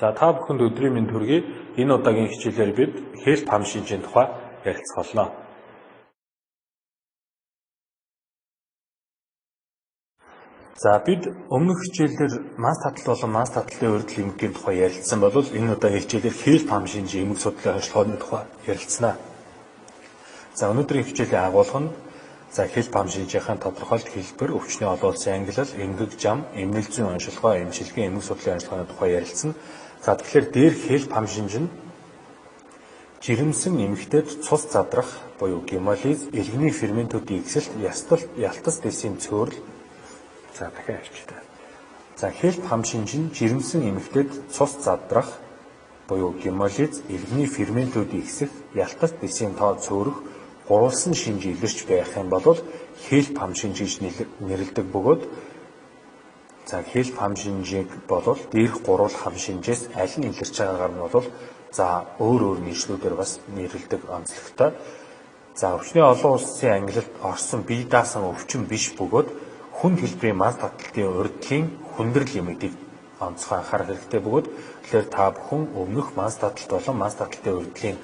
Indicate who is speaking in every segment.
Speaker 1: За та бүхэнд өдрийн мэнд хүргэе. Энэ удаагийн хичээлээр бид хээлт хам шинжийн тухай ярилцах болно. За бид өмнөх хичээлээр манс татал болон манс татлын урьдчилан эмгэгийн тухай ярилцсан бол энэ удаагийн хичээлээр хээлт хам шинжийн эмгэг судлалын хоршлогооны тухай ярилцсанаа. За өнөөдрийн хичээлийн агуулга нь хээлт хам шинжийн тодорхойлт хэлбэр, өвчний олон улсын ангилал, эмгэг зам, эмнэлэг зүйн онцлогоо, эмчилгээ, эмгэг судлалын онцлогооны тухай ярилцсан. За тэгэхээр дээр хээлт хам шинж нь жирэмсэн эмэгтэйд цус задрах буюу гемолиз, элгэний ферментүүдийн ихсэлт, ялтас дэсийн цөөрөл. За дахин авчихдээ. За хээлт хам шинж нь жирэмсэн эмэгтэйд цус задрах буюу гемолиз, элгэний ферментүүдийн ихсэх, ялтас дэсийн тоо цөөрөх гурвалсан шинж илэрч байх юм бол хээлт хам шинж гэж нэрлэдэг бөгөөд хээлт хам шинжийг бол дээрх гурвал хам шинжээс аль нь илэрч байгаагаар нь бол өөр нийслүүдээр бас нэрлэдэг онцлогтой. Өвчний олон улсын ангилалд орсон бие даасан өвчин биш бөгөөд хүнд хэлбэрийн манс татлын урьдчилан хүндрэл юмыг онцгой анхаарах хэрэгтэй бөгөөд тэгэхээр та бүхэн өмнөх манс татлт болон манс татлын урьдчилан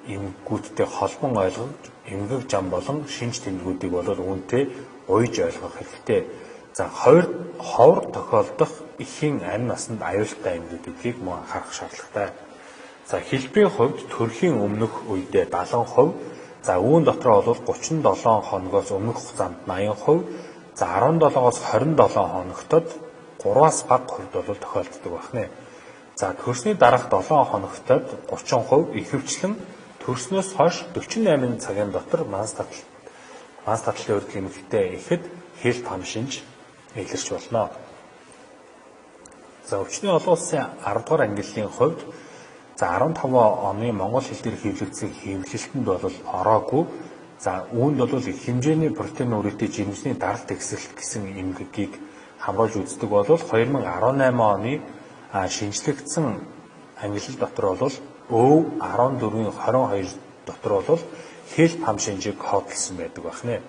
Speaker 1: эмгэгүүдтэй холбон ойлгож эмгэг зам болон шинж тэмдгүүдийг бол үүнтэй уйж ойлгох хэрэгтэй. Ховор тохиолдох эхийн амь насанд аюултай эмгэгүүдийг мөн анхаарах шаардлагатай. Хэлбэрийн хувьд төрхийн өмнөх үедээ 70%, үүн дотроо бол 37 хоногоос өмнөх хугацаанд 80%, 17-оос 27 хоногтод 3-аас бага хувьд бол тохиолддог байна. Төрсний дараах 7 хоногтод 30%, ихэвчлэн төрснөөс хойш 48 цагийн дотор манс татлын урьдчилан эмэгтэй ихэд хээлт хам шинж илэрч болно. Өвчний олон улсын 10 дугаар ангиллын хувьд 15 оны монгол хэл дээр хэвлэгдсэн хэвлэлтэнд бол ороогүй. Үүнд бол их хэмжээний протеин үрээтэй жирэмсний даралт ихсэлт гэсэн эмгэгийг хамруулж үздэг бол 2018 оны шинжлэгдсэн ангиллал дотор бол ÖV 14-22 дотор бол хээлт хам шинжийг хоодлсон байдаг байна.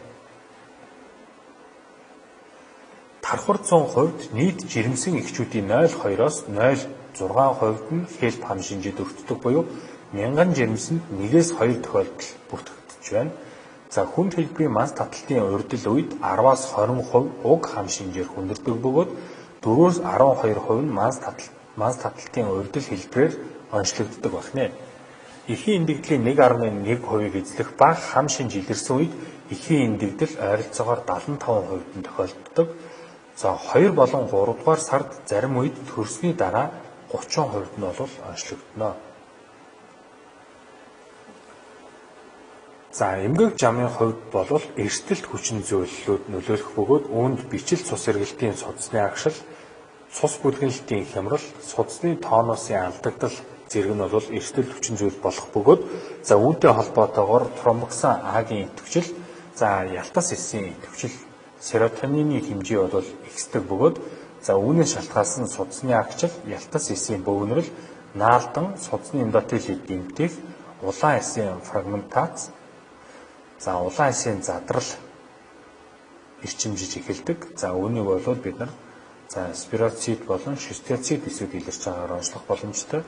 Speaker 1: Тархвар 100% нийт жирэмсэн эхчүүдийн 0.2-оос 0.6% нь хээлт хам шинжид өртдөг буюу 1000 жирэмсэнд 1-2 тохиолдол бүртгэгдэж байна. Хүнд хэлбэрийн манс татлын урьдчилан үед 10-аас 20% уг хам шинжээр хүндэрдэг бөгөөд 4-өөс 12% нь манс татлын урьдчилан хэлбэрээр онцлогддог байна. Эхийн эндэгдлийн 1.1%-ийг эзлэх бага хам шинж илэрсэн үед эхийн эндэгдэл ойролцоогоор 75% нь тохиолддог. 2 болон 3 дугаар сард зарим үед төрсний дараа 30% нь бол онцлогдно. Эмгэг замын хувьд бол эрсдэлт хүчин зүйлсүүд нөлөөлөх бөгөөд үүнд бичил цус эргэлтийн судасны агшил, цус бүлгэнэлтийн хямрал, судасны тонусын алдагдал зэрэг нь бол эрсдэлт хүчин зүйл болох бөгөөд үүнтэй холбоотойгоор тромбоксан А-гийн идэвхжил, ялтас эсийн идэвхжил, серотонины хэмжээ бол ихсдэг бөгөөд үүнээс шалтгаалсан судасны агчил, ялтас эсийн бөөгнөрөл, наалдан, судасны эндотелийг гэмтэх, улаан эсийн фрагментац, улаан эсийн задрал эрчимжиж эхэлдэг. Үүнийг бол бид нар спироцит болон шистиоцит эсүүд илэрч байгаагаар онцлох боломжтой.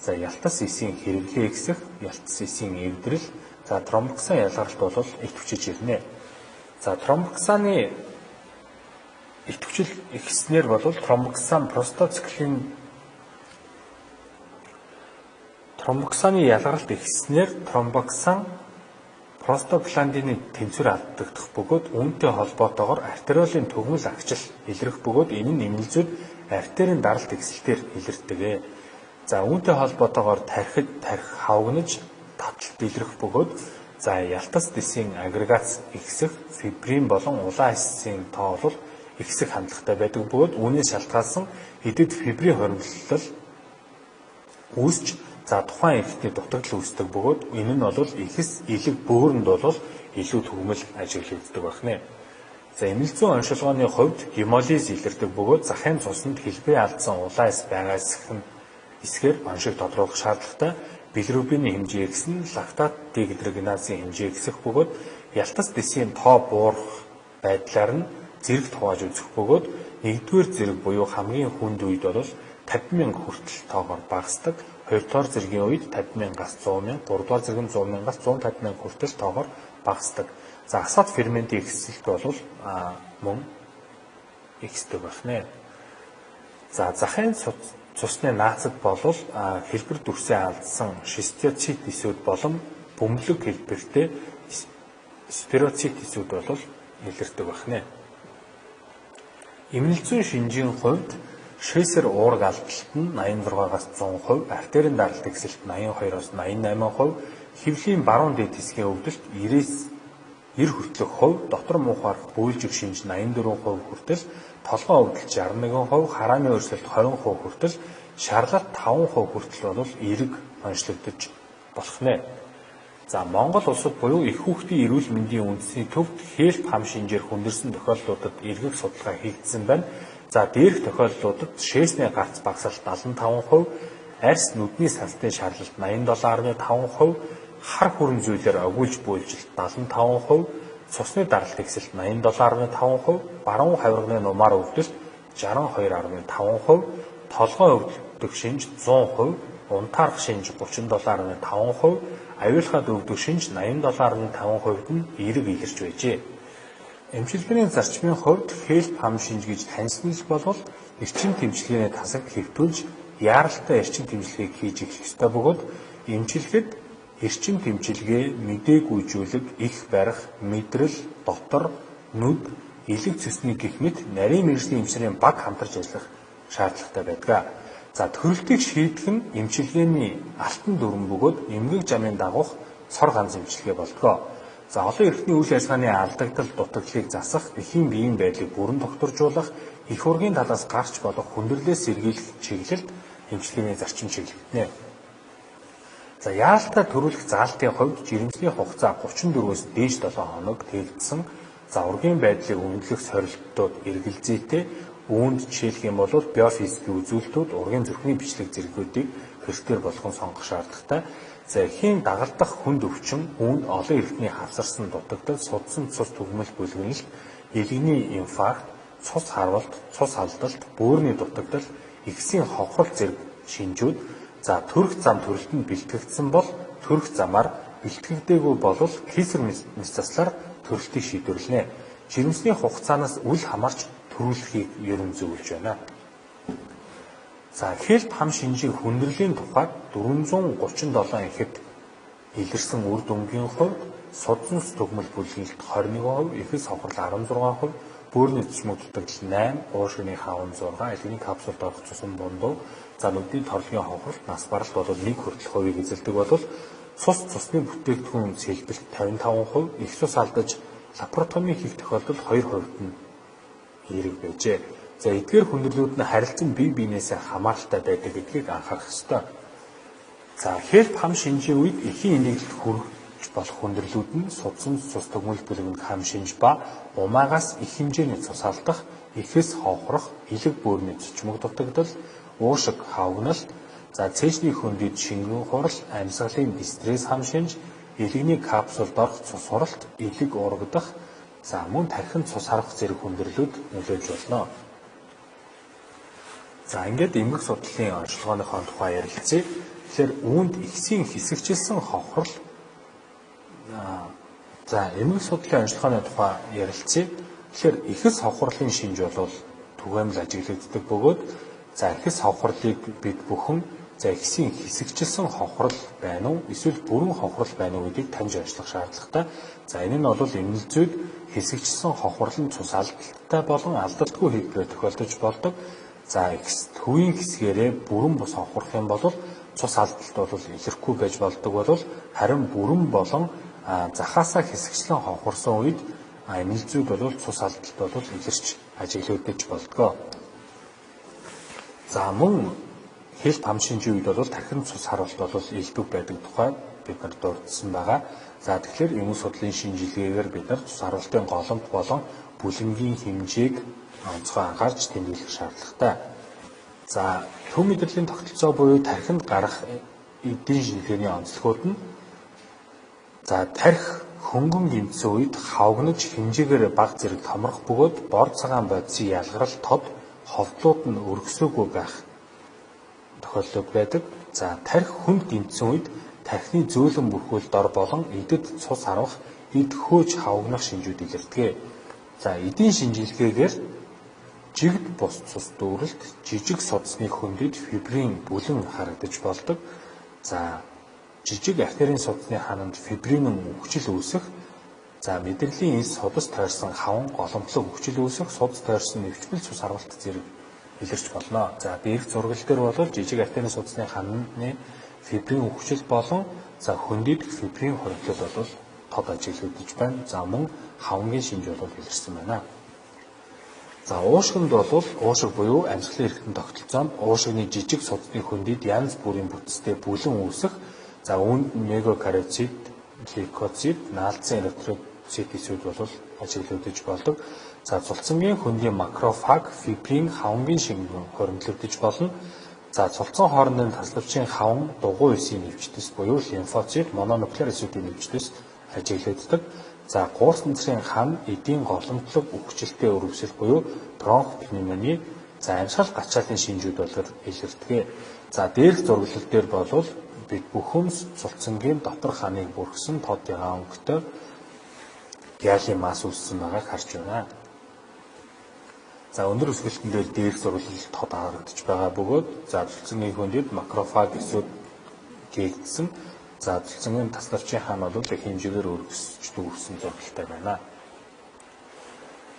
Speaker 1: Ялтас эсийн хэрэглээ ихсэх, ялтас эсийн эвдрэл, тромбоксан ялгаралт бол идэвхжиж ирнэ. Тромбоксаны идэвхжил ихснээр бол тромбоксаны ялгаралт ихснээр тромбоксан простагландины тэнцвэр алдагдах бөгөөд үүнтэй холбоотойгоор артериолын төгмөл агчил илэрх бөгөөд энэ нь эмнэлзүүд артерийн даралт ихсэлтээр илэрдэг. Үүнтэй холбоотойгоор тархид хавгнаж татлалт илэрх бөгөөд ялтас дэсийн агрегац ихсэх, фибрин болон улаан эсийн тоо бол ихсэх хандлагатай байдаг бөгөөд үүнээс шалтгаалсан эдэд фибрин хоригдлол үүсч тухайн эрхтний дутагдал үүсдэг бөгөөд энэ нь бол ихс элэг бөөрөнд бол илүү төгмөл ажиглагддаг байна. Эмнэлэг зүйн онцлогооны хувьд гемолиз илэрдэг бөгөөд захын цуснд хэлбэрийн алдсан улаан эс байгаас эсгээр оншиг тодруулах шаардлагатай. Билирубины хэмжээ ихсэн, лактат дегидрогеназын хэмжээ ихсэх бөгөөд ялтас дэсийн тоо буурах байдлаар нь зэрэг тувааж үзэх бөгөөд нэгдүгээр зэрэг буюу хамгийн хүнд үед бол 50,000 хүртэл тоогоор багасдаг. 2 дугаар зэргийн үед 50,000-аас 100,000, 3 дугаар зэрэг нь 100,000-аас 150,000 хүртэл тоогоор багасдаг. За асат ферментийн ихсэлт бол мөн ихсдэг байна. За захын цусны наацад бол хэлбэр дүрсээ алдсан шистиоцит эсүүд болон бөмбөлөг хэлбэртэй спироцит эсүүд бол илэрдэг байна. Эмнэлэг зүйн шинжийн хувьд шээсэр уурга алдалт нь 86-аас 100%, артерийн даралт ихсэлт 82-аас 88%, хэвлийн баруун дээд хэсгийн өвдөлт 90-ээс 90 хүртэлх хувь, дотор муухай бүүүлжиг шинж 84% хүртэл, толгой өвдөлт 61%, харааны өрсөлдөлт 20% хүртэл, шарлалт 5% хүртэл бол эерэг онцлогдож болох нэ. За Монгол улсад буюу их хүүхдийн эрүүл мэндийн үндэсний төвд HELP хам шинжээр хүндэрсэн тохиолдлуудад эргэх судалгаа хийгдсэн байна. За дээрх тохиолдлуудад шээсний гарц багсалт 75%, арьс нүдний салтын шарлалт 87.5%, хар хүрэн зүйлээр огүүлж буйлжилт 75%, цусны даралт ихсэлт 87.5%, баруун хавирганы нумаар өвдөлт 62.5%, толгой өвдөлт шинж 100%, унтаарах шинж 37.5%, аюулхаад өвдөх шинж 87.5%-д нь эерэг илэрч байжээ. Эмчилгээний зарчмын хувьд HELP хам шинж гэж таньснал болвол эрчим тэмчилгээний тасаг хэвтүүлж яаралтай эрчим тэмчилгээг хийж эхлэх ёстой бөгөөд эмчилгэд эрчим тэмчилгээ, мэдээгүйжүүлэг, их барих, мэдрэл, дотор, нүд, элэг цэсний гэх мэт нарийн мэргэжлийн эмчнэрийн баг хамтарч ажиллах шаардлагатай байдаг. За төрөлтийг шийдэх нь эмчилгээний алтан дүрэн бөгөөд эмгэг замын дагуух цор ганц эмчилгээ болдгоо. За олон эрхтний үйл ажиллагааны алдагдал дутагдлыг засах, эхийн биеийн байдлыг бүрэн тогтворжуулах, их ургийн талаас гарч болох хүндрэлээс сэргийлэх чиглэлд эмчилгээний зарчим чиглэгдэнэ. За яалтаа төрүүлэх заалтын хувьд жирэмсний хугацаа 34-өөс дээш 7 хоног тэлдсэн. За ургийн байдлыг үнэлэх сорилтууд эргэлзээтэй. Үүнд жишээлх юм бол биофизикийн үзүүлэлтүүд ургийн зүрхний бичлэг зэргүүдийг хэрэгтэй болгон сонгох шаардлагатай. За эхийн дагалдах хүнд өвчин, үүнд олон эрхтний хавсарсан дутагдал, судсан цус түгмэл бүлгэнэлт, элэгний инфаркт, цус харвалт, цус алдалт, бөөрийн дутагдал, ихсийн хохрол зэрэг шинжүүд. За төрөх зам төрөлтөнд бэлтгэгдсэн бол төрөх замаар бэлтгэгдээгүй болвол кесар метастазлаар төрөлтийг шийдвэрлэнэ. Жирэмсний хугацаанаас үл хамаарч төрүүлэхийг ерөн зөвлөж байна. За HELP хам шинжийн хүндрлийн тухайд 437 ихэд илэрсэн үр дүнгийн хувьд судсан түгмэл бүлгэнэлт 21%, ихс хохрол 16%, бөөрийн цэцмэг дутагдал 8%, уушгины хаван 6%, элэгний капсулд орох цусан бундуу, за нүдний торлогийн хохролт, нас баралт бол 1 хүртэлх хувийг эзэлдэг болвол цусны бүтээгдэхүүн сэлбэлт 55%, их цус алдаж лапаротоми хийх тохиолдолд 2% нь эерэг байжээ. За эдгээр хүндрэлүүд нь харилцан бие биенээсээ хамааралтай байдаг гэдгийг анхаарах ёстой. За HELP хам шинжийн үед эхийн инээглэлд хүрч болох хүндрэлүүд нь судсан цус түгмэл бүлгэнд хам шинж ба умаагаас их хэмжээний цус алдах, ихс ховхрох, элэг бөөрийн цочмог дутагдал, уушиг хавгналт, за цээжний хөндөд шингэн хурал, амьсгалын стресс хам шинж, элэгний капсулд орох цус хуралт, элэг урагдах, за мөн тархинд цус харах зэрэг хүндрэлүүд нөлөөлж болно. За ингээд эмгэг судлалын онцлогооныхоо тухай ярилцъя. Тэгэхээр үүнд ихсийн хэсэгчилсэн хохрол, за эмгэг судлалын онцлогооны тухай ярилцъя. Тэгэхээр ихс хохрлын шинж бол түгээмэл ажиглагддаг бөгөөд за ихс хохрлыг бид бүхэн за ихсийн хэсэгчилсэн хохрол байна уу эсвэл бүрэн хохрол байна уу гэдгийг таньж ажиллах шаардлагатай. За энэ нь бол эмнэлэг зүйд хэсэгчилсэн хохрлын цус алдалттай болон алдалтгүй хэлбэрээр тохиолдож болдог. За төвийн хэсгээрээ бүрэн бус хохрох юм бол цус алдалт бол илэрхгүй байж болдог бол харин бүрэн болон захаасаа хэсэгчлэн хохорсон үед эмнэлэг зүйд бол цус алдалт бол илэрч ажиглагдаж болдог. За мөн HELP хам шинжийн үед бол тархинд цус харвалт бол элбэг байдаг тухай бид нар дурдсан байгаа. За тэгэхээр эмнэлэг судлалын шинжилгээгээр бид нар цус харвалтын голомт болон бүлэнгийн хэмжээг онцгой анхаарч тэмдэглэх шаардлагатай. За төв мэдрэлийн тогтолцоо буюу тархинд гарах эдийн шинжилгээний онцлогуд нь за тархи хөнгөн гэмтсэн үед хавгнаж хэмжээгээр бага зэрэг томрох бөгөөд бор цагаан бодисын ялгарал тод ховдлууд нь өргөсөөгүй байх. тохиолдлууд байдаг. За тархи хүнд гэмтсэн үед тархины зөөлөн бүрхүүл дор болон эдэд цус харвах, эд хөөж хавгнах шинжүүд илэрдэг. За эдийн шинжилгээгээр жигд бус цус дүүрэлт жижиг судасны хөндөд фибрин бүлэн харагдаж болдог. За жижиг артерийн судасны хананд фибринэн үхжил үүсэх. За мэдрэлийн эс судас тойрсон хаван голомтлог үхжил үүсэх, судас тойрсон нэвчмэл цус харвалт зэрэг илэрч болно. За дээрх зургал дээр бол жижиг артерийн судасны хананы фибрин үхжил болон за хөндөд фибрин хоригдлол бол тод ажиглагдаж байна. За мөн хавангийн шинж бол илэрсэн байна. За уушгинд бол уушиг буюу амьсгалын эрхтэн тогтолцоонд уушигны жижиг судасны хөндөд янз бүрийн бүтцтэй бүлэн үүсэх. За үүнд мегакароцит, лейкоцит, наалдсан эритроцитүүд бол ажиглагдаж болдог. За цулцангийн хөндийн макрофаг, фибрин, хавангийн шинж хоригдлогдож болно. За цулцсан хоорондын тасалбарчийн хаван дугуй эсийн нэвчдэс буюу лимфоцит, мононуклеар эсүүдийн нэвчдэс ажиглагддаг. За гуурс нэрийн хан эдийн голомтлог үхжилтэй өрөвсөл буюу бронхопневмони, за амьсгал гачаалын шинжүүд болоор илэрдэг. За дээрх зурглал дээр бол бид бүхэн цулцангийн дотор ханыг бүрхсэн тод ягаан өнгөтэй гиалын масс үүссэн байгааг харж байна. За өндөр өсгөлтөн дээр дээрх зурглал тод харагдаж байгаа бөгөөд за цулцангийн хөндөд макрофаг эсүүд гээгдсэн. За цулцангийн тасалбарчийн хаан бол их хэмжээгээр өргөсч дүүрсэн зургалтай байна.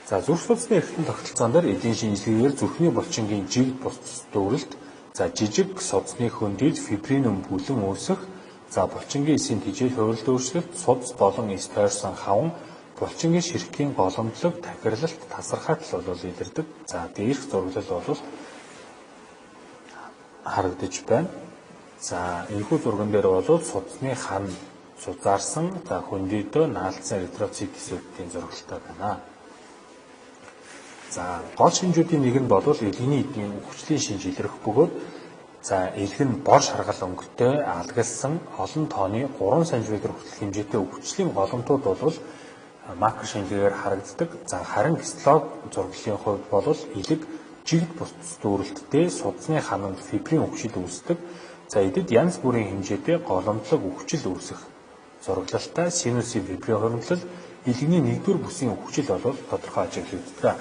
Speaker 1: За зүрх судасны эрхтэн тогтолцоон дээр эдийн шинжилгээгээр зүрхний булчингийн жигд бус дүүрэлт, за жижиг судасны хөндөд фибринэн бүлэн үүсэх, за булчингийн эсийн тэжээл хувиралт өөрчлөлт, судас болон эс тойрсон хаван, булчингийн ширхгийн голомдлог, тахирлалт, тасархайтал бол илэрдэг. За дээрх зурглал бол харагдаж байна. За энэхүү зурган дээр бол судасны хан сузаарсан, за хөндөдөө наалдсан эритроцит эсүүдийн зургалтай байна. За гол шинжүүдийн нэг нь бол элгэний эдийн үхжлийн шинж илэрх бөгөөд за элэг нь бор шаргал өнгөтэй алгалсан олон тооны 3 см хүртэл хэмжээтэй үхжлийн голомтууд бол макро шинжилгээгээр харагддаг. За харин гистолог зурглалын хувьд бол элэг жигд бус дүүрэлттэй судасны хананд фибрин үхжил үүсдэг. За эдэд янз бүрийн хэмжээтэй голомтлог үхжил үүсэх зурглалтай синусийн фибрин хоригдлол элэгний нэгдүгээр бүсийн үхжил бол тодорхой ажиглагддаг.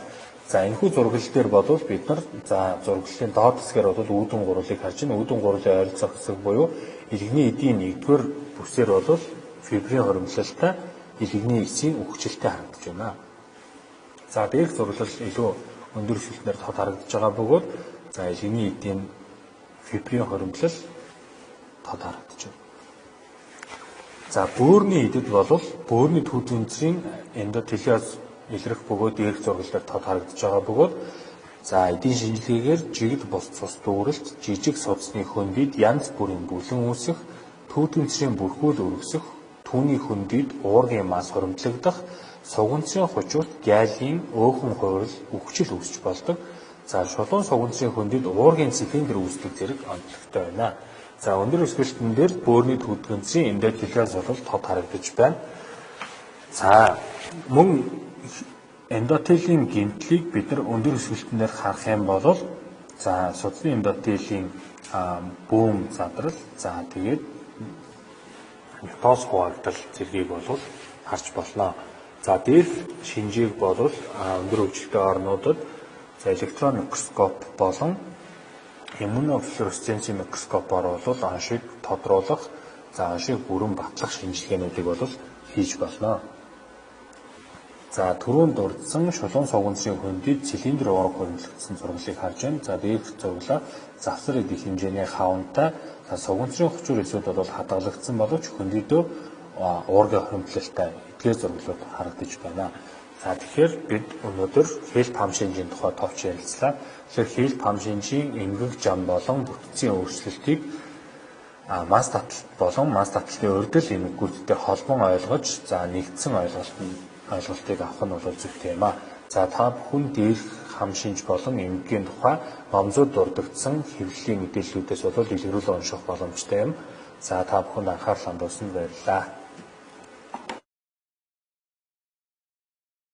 Speaker 1: За энэхүү зургал дээр бол бид нар за зурглалын доод хэсгээр бол үүдэн гурвалыг харж байна. Үүдэн гурвалын ойролцоо хэсэг буюу элэгний эдийн нэгдүгээр бүсээр бол фибрин хоригдлолтой элэгний эсийн үхжилтэй харагдаж байна. За дээрх зурглал илүү өндөр өсөлтөөр тод харагдаж байгаа бөгөөд за элэгний эдийн фибрин хоригдлол тод харагдаж байна. За бөөрийн эдэд бол бөөрийн түүдвэнцрийн эндотелиоз илэрх бөгөөд дээрх зурглалаар тод харагдаж байгаа бөгөөд за эдийн шинжилгээгээр жигд бус цус дүүрэлт, жижиг судасны хөндөд янз бүрийн бүлэн үүсэх, түүдвэнцрийн бүрхүүл өргөсөх, түүний хөндөд уургийн мас хоригдлогдох, суганцрын хучуурт гиалын өөхөн хувирал үхжил үүсч болдог. За шулуун суганцрын хөндөд уургийн цилиндр үүсдэг зэрэг онцлогтой байна. За өндөр өсгөлтөн дээр бөөрийн түүдгэнцрийн эндотелиоз бол тод харагдаж байна. За мөн эндотелийн гэмтлийг бид нар өндөр өсгөлтөнээр харах юм бол за судасны эндотелийн бөөм задрал, за тэгээд митоз хуваагдал зэргийг бол харж болно. За дээрх шинжийг бол өндөр хөгжилтэй орнуудад за электрон микроскоп болон иммунофлуоресценцийн микроскопоор бол оншийг тодруулах, за оншийг бүрэн батлах шинжилгээнүүдийг бол хийж болно. За түрүүн дурдсан шулуун суганцрын хөндөд цилиндр уурга хоригдлогдсон зурглалыг харж байна. За дээрх зурглаа завсар эдийн хэмжээний хавантай за суганцрын хүчээр эсүүд бол хадгалагдсан боловч хөндөдөө уургийн хоригдлолтой эдгээр зурглууд харагдаж байна. За тэгэхээр бид өнөөдөр хэл пам шинжийн тухай товч ярилцлаа. Тэгэхээр хэл пам шинжийн эмгэг зам болон бүтцийн өөрчлөлтийг масс таталт болон масс таталтын урьдчилан эмгэгүүдтэй холбон ойлгож за нэгдсэн ойлголтыг авах нь бол зүйтэй юм а. За та бүхэн дээрх хам шинж болон эмгэгийн тухай номзууд дурддагдсан хэвлэлийн мэдээллүүдээс бол илрүүлэн унших боломжтой юм. За та бүхэнд анхаарал хандуулсанд баярлалаа.